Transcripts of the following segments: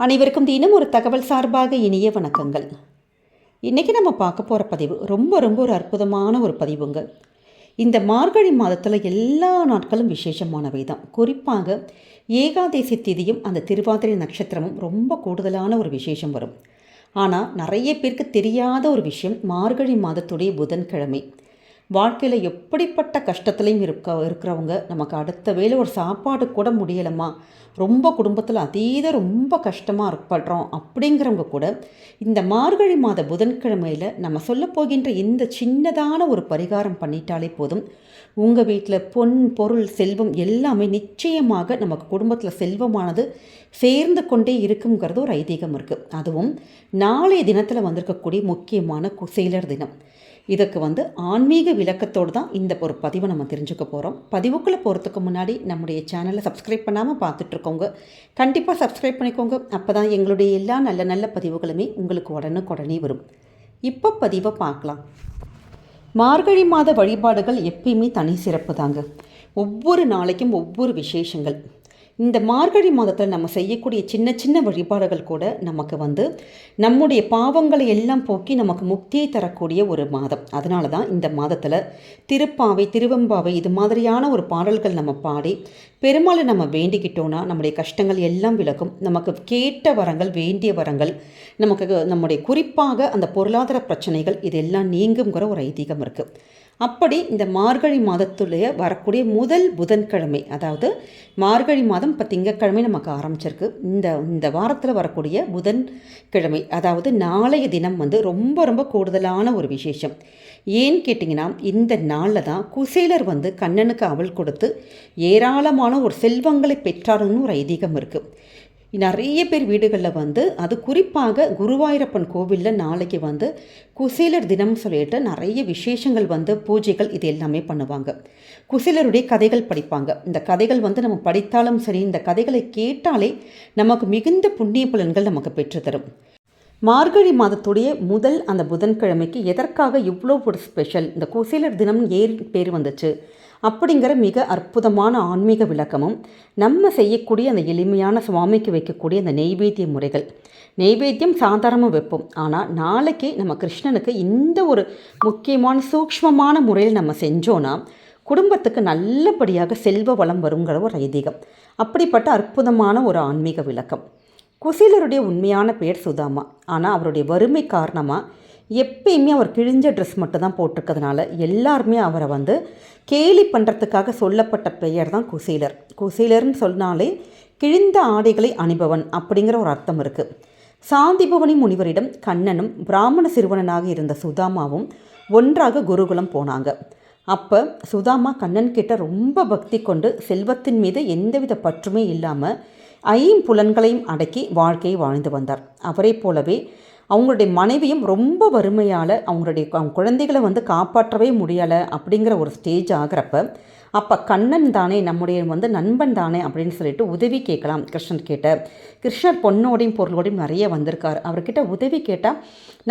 அனைவருக்கும் தினம் ஒரு தகவல் சார்பாக இனிய வணக்கங்கள். இன்றைக்கி நம்ம பார்க்க போகிற பதிவு ரொம்ப ஒரு அற்புதமான ஒரு பதிவுங்க. இந்த மார்கழி மாதத்தில் எல்லா நாட்களும் விசேஷமானவை தான். குறிப்பாக ஏகாதேசி திதியும் அந்த திருவாதிரை நட்சத்திரமும் ரொம்ப கூடுதலான ஒரு விசேஷம் வரும். ஆனால் நிறைய பேருக்கு தெரியாத ஒரு விஷயம், மார்கழி மாதத்துடைய புதன்கிழமை வாழ்க்கையில் எப்படிப்பட்ட கஷ்டத்துலையும் இருக்கிறவங்க, நமக்கு அடுத்த வேளை ஒரு சாப்பாடு கூட முடியலம்மா, ரொம்ப குடும்பத்தில் அதீத ரொம்ப கஷ்டமாக படுறோம் அப்படிங்கிறவங்க கூட இந்த மார்கழி மாத புதன்கிழமையில் நம்ம சொல்ல போகின்ற இந்த சின்னதான ஒரு பரிகாரம் பண்ணிட்டாலே போதும், உங்கள் வீட்டில் பொன் பொருள் செல்வம் எல்லாமே நிச்சயமாக நமக்கு குடும்பத்தில் செல்வமானது சேர்ந்து கொண்டே இருக்குங்கிறது ஒரு ஐதீகம் இருக்குது. அதுவும் நாளைய தினத்தில் வந்திருக்கக்கூடிய முக்கியமான குசேலர் தினம். இதுக்கு ஆன்மீக விளக்கத்தோடு தான் இந்த ஒரு பதிவை நம்ம தெரிஞ்சுக்க போகிறோம். பதிவுக்குள்ளே போகிறதுக்கு முன்னாடி நம்முடைய சேனலை சப்ஸ்கிரைப் பண்ணாமல் பார்த்துட்ருக்கோங்க, கண்டிப்பாக சப்ஸ்கிரைப் பண்ணிக்கோங்க. அப்போ தான் எங்களுடைய எல்லா நல்ல நல்ல பதிவுகளுமே உங்களுக்கு உடனுக்குடனே வரும். இப்போ பதிவை பார்க்கலாம். மார்கழி மாத வழிபாடுகள் எப்பயுமே தனி சிறப்பு தாங்க. ஒவ்வொரு நாளைக்கும் ஒவ்வொரு விசேஷங்கள். இந்த மார்கழி மாதத்தில் நம்ம செய்யக்கூடிய சின்ன சின்ன வழிபாடுகள் கூட நமக்கு நம்முடைய பாவங்களை எல்லாம் போக்கி நமக்கு முக்தியை தரக்கூடிய ஒரு மாதம். அதனால தான் இந்த மாதத்தில் திருப்பாவை திருவெம்பாவை இது மாதிரியான ஒரு பாடல்கள் நம்ம பாடி பெருமாளை நம்ம வேண்டிக்கிட்டோன்னா நம்முடைய கஷ்டங்கள் எல்லாம் விலகும். நமக்கு கேட்ட வரங்கள், வேண்டிய வரங்கள், நமக்கு நம்முடைய குறிப்பாக அந்த பொருளாதார பிரச்சனைகள் இதெல்லாம் நீங்குங்கிற ஒரு ஐதீகம் இருக்குது. அப்படி இந்த மார்கழி மாதத்துடைய வரக்கூடிய முதல் புதன்கிழமை, அதாவது மார்கழி மாதம் இப்போ திங்கட்கிழமை நமக்கு ஆரம்பிச்சிருக்கு. இந்த வாரத்தில் வரக்கூடிய புதன்கிழமை, அதாவது நாளைய தினம் ரொம்ப கூடுதலான ஒரு விசேஷம். ஏன்னு கேட்டிங்கன்னா, இந்த நாளில் தான் குசேலர் கண்ணனுக்கு அவள் கொடுத்து ஏராளமான ஒரு செல்வங்களை பெற்றாருன்னு ஒரு ஐதீகம் இருக்குது. நிறைய பேர் வீடுகளில் அது குறிப்பாக குருவாயூரப்பன் கோவிலில் நாளைக்கு குசேலர் தினம் சொல்லிட்டு நிறைய விசேஷங்கள் பூஜைகள் இது எல்லாமே பண்ணுவாங்க. குசேலருடைய கதைகள் படிப்பாங்க. இந்த கதைகள் நம்ம படித்தாலும் சரி, இந்த கதைகளை கேட்டாலே நமக்கு மிகுந்த புண்ணிய பலன்கள் நமக்கு பெற்றுத்தரும். மார்கழி மாதத்துடைய முதல் அந்த புதன்கிழமைக்கு எதற்காக இவ்வளோ ஒரு ஸ்பெஷல், இந்த குசேலர் தினம் ஏன் பேர் வந்துச்சு அப்படிங்கிற மிக அற்புதமான ஆன்மீக விளக்கமும், நம்ம செய்யக்கூடிய அந்த எளிமையான சுவாமிக்கு வைக்கக்கூடிய அந்த நெய்வேத்திய முறைகள். நெய்வேத்தியம் சாதாரணமாக வைப்போம், ஆனால் நாளைக்கு நம்ம கிருஷ்ணனுக்கு இந்த ஒரு முக்கியமான சூக்ஷ்மமான முறையில் நம்ம செஞ்சோன்னா குடும்பத்துக்கு நல்லபடியாக செல்வ வளம் வருங்கிற ஒரு ஐதீகம். அப்படிப்பட்ட அற்புதமான ஒரு ஆன்மீக விளக்கம். குசேலருடைய உண்மையான பெயர் சுதாமா. ஆனால் அவருடைய வறுமை காரணமாக எப்பயுமே அவர் கிழிஞ்ச ட்ரெஸ் மட்டும் தான் போட்டிருக்கிறதுனால எல்லாருமே அவரை கேலி பண்ணுறதுக்காக சொல்லப்பட்ட பெயர் தான் குசேலர். குசேலர்னு சொன்னாலே கிழிந்த ஆடைகளை அணிபவன் அப்படிங்கிற ஒரு அர்த்தம் இருக்குது. சாந்திபவனி முனிவரிடம் கண்ணனும் பிராமண சிறுவனனாக இருந்த சுதாமாவும் ஒன்றாக குருகுலம் போனாங்க. அப்போ சுதாமா கண்ணன் கிட்ட ரொம்ப பக்தி கொண்டு செல்வத்தின் மீது எந்தவித பற்றுமே இல்லாமல் ஐம்புலன்களையும் அடக்கி வாழ்க்கையை வாழ்ந்து வந்தார். அவரை போலவே அவங்களுடைய மனைவியும் ரொம்ப வறுமையால் அவங்க குழந்தைகளை காப்பாற்றவே முடியலை அப்படிங்கிற ஒரு ஸ்டேஜ் ஆகிறப்ப, அப்போ கண்ணன் தானே நம்முடைய நண்பன் தானே அப்படின்னு சொல்லிட்டு உதவி கேட்கலாம். கிருஷ்ணர் கேட்ட கிருஷ்ணர் பொண்ணோடையும் பொருளோடையும் நிறைய வந்திருக்கார், அவர்கிட்ட உதவி கேட்டால்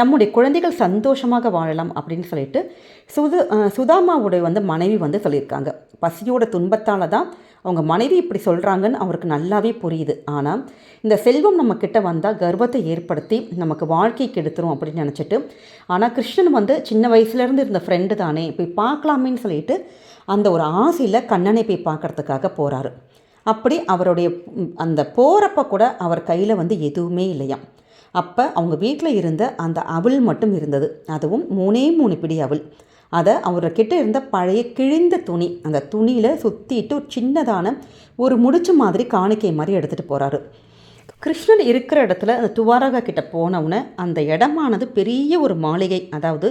நம்முடைய குழந்தைகள் சந்தோஷமாக வாழலாம் அப்படின்னு சொல்லிட்டு சுதாமாவுடைய மனைவி சொல்லியிருக்காங்க. பசியோட துன்பத்தால் தான் அவங்க மனைவி இப்படி சொல்கிறாங்கன்னு அவருக்கு நல்லாவே புரியுது. ஆனால் இந்த செல்வம் நம்மக்கிட்ட வந்தால் கர்வத்தை ஏற்படுத்தி நமக்கு வாழ்க்கை கெடுத்துரும் அப்படின்னு நினச்சிட்டு, ஆனால் கிருஷ்ணன் சின்ன வயசுலேருந்து இருந்த ஃப்ரெண்டு தானே, போய் பார்க்கலாமேன்னு சொல்லிட்டு அந்த ஒரு ஆசையில் கண்ணனை போய் பார்க்குறதுக்காக போகிறாரு. அப்படி அவருடைய அந்த போகிறப்ப கூட அவர் கையில் எதுவுமே இல்லையாம். அப்போ அவங்க வீட்டில் இருந்த அந்த அவல் மட்டும் இருந்தது. அதுவும் 3 பிடி அவல். அதை அவர்கிட்ட இருந்த பழைய கிழிந்த துணி, அந்த துணியில் சுற்றிட்டு ஒரு சின்னதான ஒரு முடிச்சு மாதிரி காணிக்கை மாதிரி எடுத்துகிட்டு போகிறாரு. கிருஷ்ணன் இருக்கிற இடத்துல அந்த துவாரகா கிட்ட போனவுடனே அந்த இடமானது பெரிய ஒரு மாளிகை, அதாவது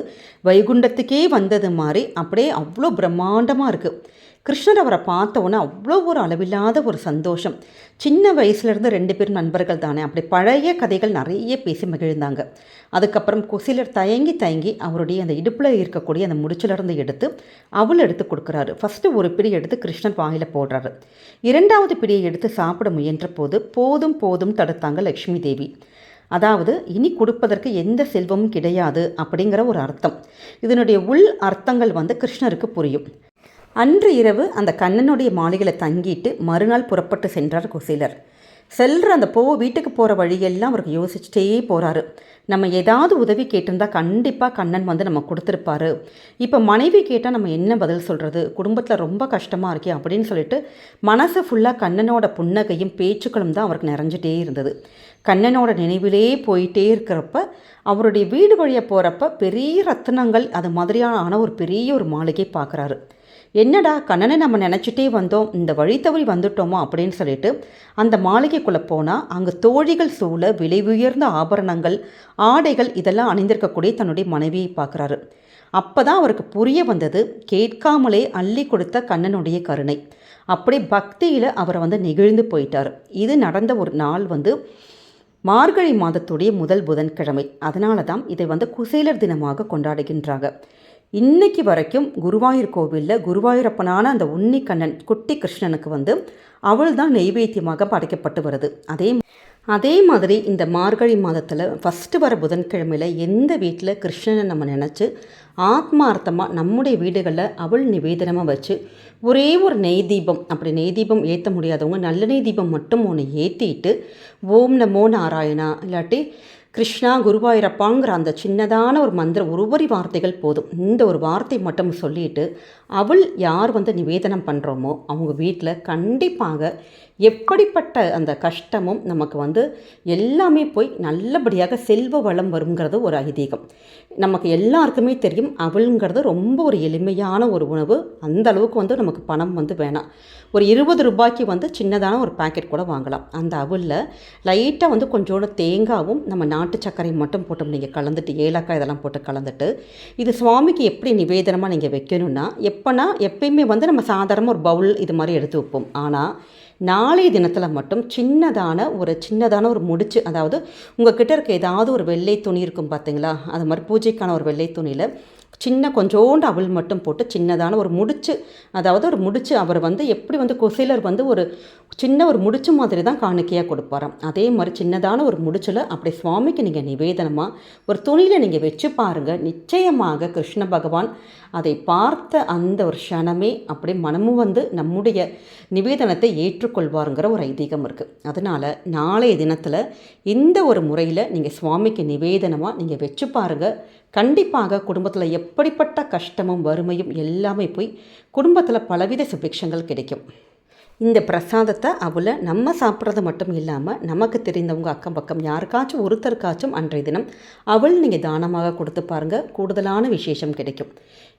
வைகுண்டத்துக்கே வந்தது மாதிரி அப்படியே அவ்வளோ பிரம்மாண்டமாக இருக்குது. கிருஷ்ணர் அவரை பார்த்தவுடனே அவ்வளோ ஒரு அளவில்லாத ஒரு சந்தோஷம். சின்ன வயசுலேருந்து 2 பேரும் நண்பர்கள் தானே, அப்படி பழைய கதைகள் நிறைய பேசி மகிழ்ந்தாங்க. அதுக்கப்புறம் குசேலர் தயங்கி அவருடைய அந்த இடுப்பில் இருக்கக்கூடிய அந்த முடிச்சிலிருந்து எடுத்து அவள் எடுத்து கொடுக்குறாரு. ஃபஸ்ட்டு ஒரு பிடி எடுத்து கிருஷ்ணர் வாயில் போடுறாரு. 2வது பிடியை எடுத்து சாப்பிட முயன்ற போது போதும் தடுத்தாங்க லக்ஷ்மி தேவி. அதாவது இனி கொடுப்பதற்கு எந்த செல்வமும் கிடையாது அப்படிங்கிற ஒரு அர்த்தம். இதனுடைய உள் அர்த்தங்கள் கிருஷ்ணருக்கு புரியும். அன்று இரவு அந்த கண்ணனுடைய மாளிகையில் தங்கிட்டு மறுநாள் புறப்பட்டு சென்றார் குசேலர். அந்த வீட்டுக்கு போகிற வழியெல்லாம் அவருக்கு யோசிச்சுட்டே போகிறாரு. நம்ம ஏதாவது உதவி கேட்டிருந்தா கண்டிப்பாக கண்ணன் வந்து நம்ம கொடுத்துருப்பாரு. இப்போ மனைவி கேட்டால் நம்ம என்ன பதில் சொல்கிறது, குடும்பத்தில் ரொம்ப கஷ்டமாக இருக்கே அப்படின்னு சொல்லிட்டு மனசு ஃபுல்லாக கண்ணனோட புன்னகையும் பேச்சுக்களும் தான் அவருக்கு நிறைஞ்சிட்டே இருந்தது. கண்ணனோட நினைவிலே போயிட்டே இருக்கிறப்ப அவருடைய வீடு வழியாக போகிறப்ப பெரிய ரத்தினங்கள் அது மாதிரியான ஒரு பெரிய மாளிகை பார்க்குறாரு. என்னடா கண்ணனை நம்ம நினச்சிட்டே வந்தோம், இந்த வழி தவறி வந்துட்டோமா அப்படின்னு சொல்லிட்டு அந்த மாளிகைக்குள்ளே போனால் அங்கே தோழிகள் சூழ விலை உயர்ந்த ஆபரணங்கள், ஆடைகள் இதெல்லாம் அணிந்திருக்கக்கூடிய தன்னுடைய மனைவியை பார்க்குறாரு. அப்போ தான் அவருக்கு புரிய வந்தது, கேட்காமலே அள்ளி கொடுத்த கண்ணனுடைய கருணை. அப்படி பக்தியில் அவரை வந்து நெகிழ்ந்து போயிட்டார். இது நடந்த ஒரு நாள் வந்து மார்கழி மாதத்துடைய முதல் புதன்கிழமை. அதனால தான் இதை வந்து குசேலர் தினமாக கொண்டாடுகின்றாங்க. இன்னைக்கு வரைக்கும் குருவாயூர் கோவிலில் குருவாயூரப்பனான அந்த உன்னிக்கண்ணன் குட்டி கிருஷ்ணனுக்கு வந்து அவள் தான் நெய்வேத்தியமாக படைக்கப்பட்டு வருது. அதே மாதிரி இந்த மார்கழி மாதத்தில் ஃபஸ்ட்டு வர புதன்கிழமையில் எந்த வீட்டில் கிருஷ்ணனை நம்ம நினச்சி ஆத்மார்த்தமாக நம்முடைய வீடுகளில் அவள் நிவேதனமாக வச்சு ஒரே ஒரு நெய் தீபம், அப்படி நெய் தீபம் ஏற்ற முடியாதவங்க நல்ல நெய் தீபம் மட்டும் ஒன்று ஏற்றிட்டு ஓம் நமோ நாராயணா இல்லாட்டி கிருஷ்ணா குருவாயூரப்பாங்கிற அந்த சின்னதான ஒரு மந்திரம் ஒரு வார்த்தைகள் போதும். இந்த ஒரு வார்த்தை மட்டும் சொல்லிட்டு அவள் யார் வந்து நிவேதனம் பண்ணுறோமோ அவங்க வீட்டில் கண்டிப்பாக எப்படிப்பட்ட அந்த கஷ்டமும் நமக்கு வந்து எல்லாமே போய் நல்லபடியாக செல்வ வளம் வருங்கிறது ஒரு ஐதீகம். நமக்கு எல்லாருக்குமே தெரியும் அவளுங்கிறது ரொம்ப ஒரு எளிமையான ஒரு உணவு. அந்த அளவுக்கு வந்து நமக்கு பணம் வந்து வேணாம். ஒரு 20 ரூபாய்க்கு வந்து சின்னதான ஒரு பேக்கெட் கூட வாங்கலாம். அந்த அவலில் லைட்டாக வந்து கொஞ்சோண்டு தேங்காவும் நம்ம நாட்டு சர்க்கரையும் மட்டும் போட்டு நீங்கள் கலந்துட்டு ஏலக்காய் இதெல்லாம் போட்டு கலந்துட்டு இது சுவாமிக்கு எப்படி நிவேதனமாக நீங்கள் வைக்கணும்னா எப்பயுமே வந்து நம்ம சாதாரண ஒரு பவுல் இது மாதிரி எடுத்து வைப்போம். ஆனால் நாளைய தினத்தில் மட்டும் சின்னதான ஒரு முடிச்சு, அதாவது உங்கள் கிட்ட இருக்க ஏதாவது ஒரு வெள்ளை துணி இருக்கும் பார்த்தீங்களா, அது மாதிரி பூஜைக்கான ஒரு வெள்ளை துணியில் சின்ன கொஞ்சோண்டு அவள் மட்டும் போட்டு சின்னதான ஒரு முடிச்சு, அதாவது ஒரு முடிச்சு அவர் வந்து எப்படி வந்து குசேலர் வந்து ஒரு சின்ன ஒரு முடிச்சு மாதிரி தான் காணிக்கையாக கொடுப்பாராம். அதே மாதிரி சின்னதான ஒரு முடிச்சில் அப்படி சுவாமிக்கு நீங்கள் நிவேதனமாக ஒரு துணியில் நீங்கள் வச்சு பாருங்கள். நிச்சயமாக கிருஷ்ண பகவான் அதை பார்த்த அந்த ஒரு க்ஷணமே அப்படி மனமும் வந்து நம்முடைய நிவேதனத்தை ஏற்றுக்கொள்வாருங்கிற ஒரு ஐதீகம் இருக்குது. அதனால் நாளைய தினத்தில் இந்த ஒரு முறையில் நீங்கள் சுவாமிக்கு நிவேதனமாக நீங்கள் வச்சு பாருங்கள். கண்டிப்பாக குடும்பத்தில் எப்படிப்பட்ட கஷ்டமும் வறுமையும் எல்லாமே போய் குடும்பத்தில் பலவித சுபிக்ஷங்கள் கிடைக்கும். இந்த பிரசாதத்தை அவளை நம்ம சாப்பிட்றது மட்டும் இல்லாமல் நமக்கு தெரிந்தவங்க அக்கம் பக்கம் யாருக்காச்சும் ஒருத்தருக்காச்சும் அன்றைய தினம் அவள் நீங்கள் தானமாக கொடுத்து பாருங்கள், கூடுதலான விசேஷம் கிடைக்கும்.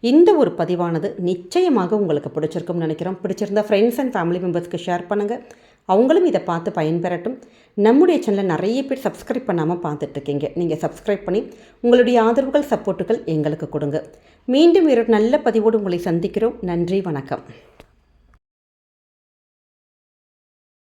இந்த ஒரு பதிவானது நிச்சயமாக உங்களுக்கு பிடிச்சிருக்கும்னு நினைக்கிறோம். பிடிச்சிருந்தா ஃப்ரெண்ட்ஸ் அண்ட் ஃபேமிலி மெம்பர்ஸ்க்கு ஷேர் பண்ணுங்கள், அவங்களும் இதை பார்த்து பயன்பெறட்டும். நம்முடைய சேனலை நிறைய பேர் சப்ஸ்கிரைப் பண்ணாமல் பார்த்துட்ருக்கீங்க. நீங்கள் சப்ஸ்கிரைப் பண்ணி உங்களுடைய ஆதரவுகள் சப்போர்ட்டுகள் எங்களுக்கு கொடுங்க. மீண்டும் வேறு நல்ல பதிவோடு உங்களை சந்திக்கிறோம். நன்றி, வணக்கம்.